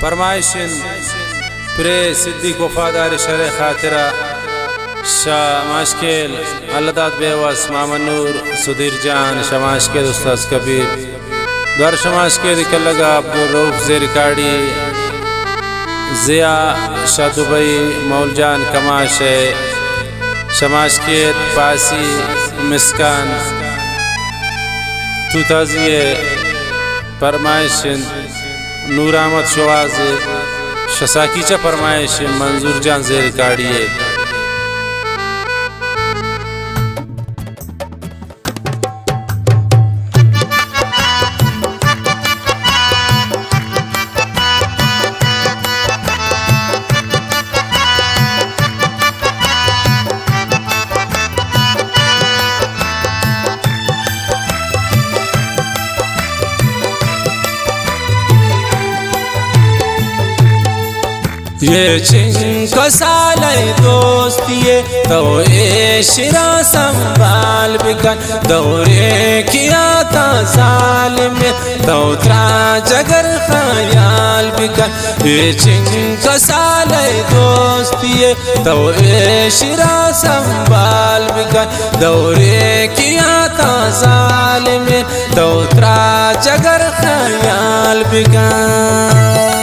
फरमाइशिन pray Siddique वफादार sir खातिरा Shah Mashkel अल्लादात Bewas मामनूर Sudhir जान शमाशकेद उस्ताद कबीर द्वार शमाशकेद कल्लगा अब्दुल रऊफ ज़ेरिकाड़ी ज़िया शाह दुबई मौलजान कमाश शमाशकेद पासी मिस्कान तुताजिए फरमाइशिन नूर अहमद शवाज शसाकीचा फरमाइशिन मंजूर जान ज़ेरिकाड़ी ये चिंक साले दोस्तिये तो शिरा संभाल बिकन दौरे किया था जालिम तो त्रा जगर ख्याल बिकन ये चिंक साले दोस्तिये तो शिरा संभाल बिकन दौरे किया था जालिम तो त्रा जगर ख्याल बिकन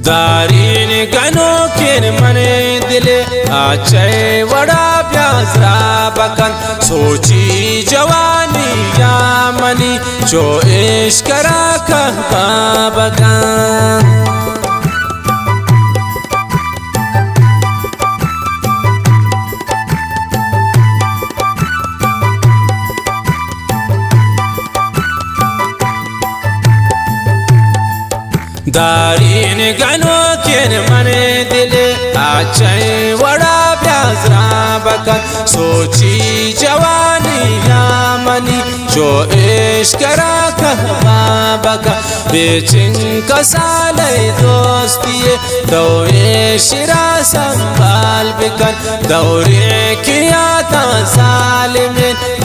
दारीन गनो किन मने दिले आचे वड़ा प्यासरा बकन सोची जवानी या मनी जो इश्क करा कहता बकन दारीन गनो किन मने दिले आचे वड़ा प्यासरा बकन सोची जवानी या मनी जो इश्क करा कहवा बकन बेचिंक साले दोस्तिये तो शिरा संभाल बिकन दौरे किया था जालिम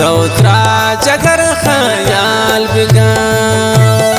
तो त्रा जगर ख्याल बिकन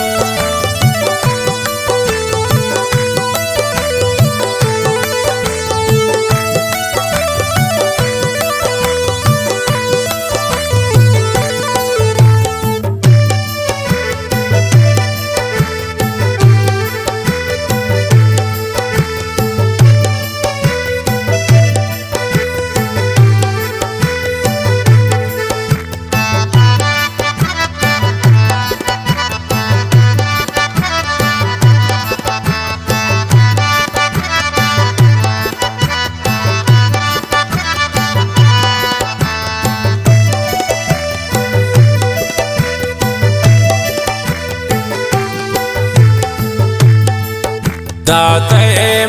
दाते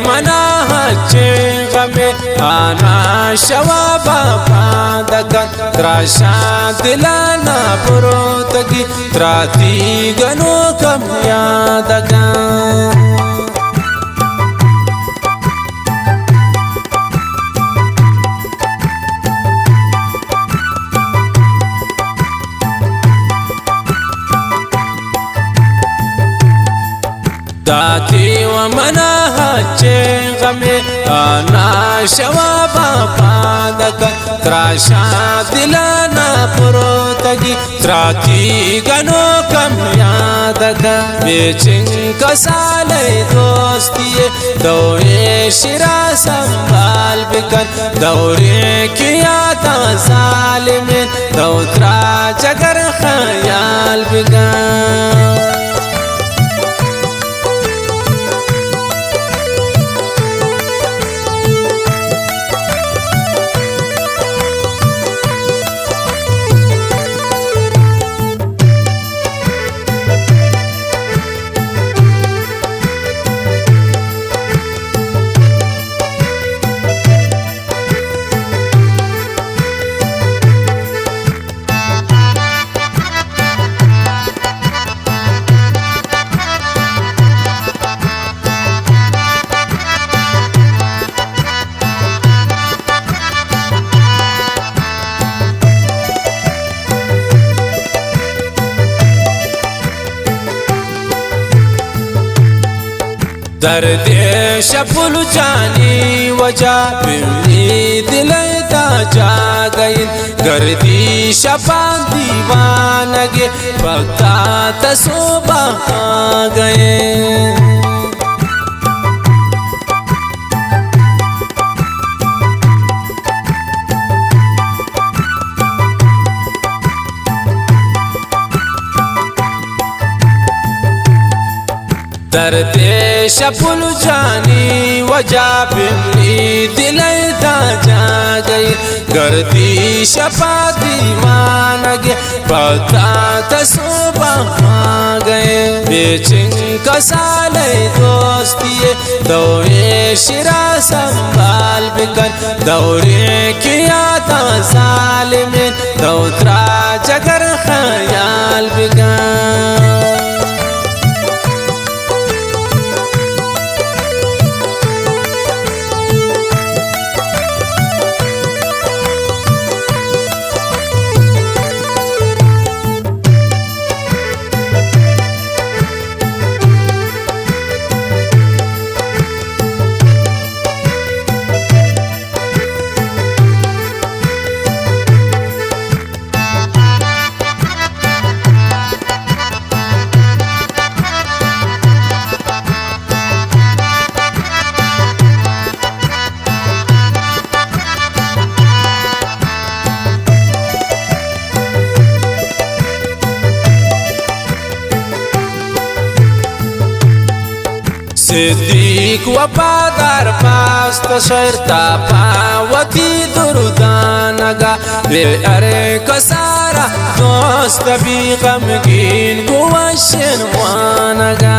मना हचे गमे आना शवाबा पादकन त्राशा दिलाना पुरोतगी त्राती गनो कम यादकन दाती व मना हचे गमे आना शवाबा पादकन त्राशा दिलाना पुरोतगी त्राती गनो कम यादकन बेचिंक साले दोस्तिये तो शिरा संभाल बिकन दौरे किया था जालिम तो त्रा जगर ख्याल बिकन درد شپل جانی وجہ بمنی دلی دا جا گئی گردی شپان دیوانگے بغتا تصوبہ آ گئے درد شپل جانی وجہ بمنی دلی دا جا گئی گردی شپا دیوانگے پتا تصوبہ آ گئے بیچن کا سالے دوستی دورے شرا سنبھال بکن دورے کیا تا ظالمین دوترا جگر خیال بکن صدیق وفادار پاست شرطا پاوتی دردانگا بے ارے کسارا دوست بھی غمگین گوشن وانگا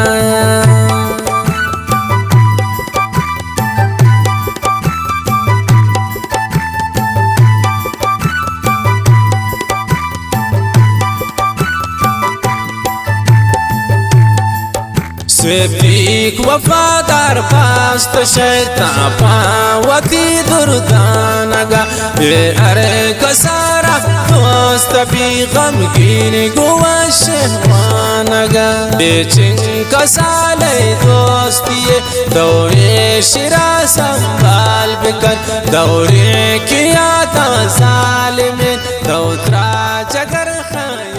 صدیق وفادار پاست شیطان پاوتی دردانگا بے ارے کسارا دوست بھی غمگین گوشن وانگا بیچن کسالے دوستی دورے شرا سنبھال بکن دورے کیا تا ظالمین دوترا جگر خیال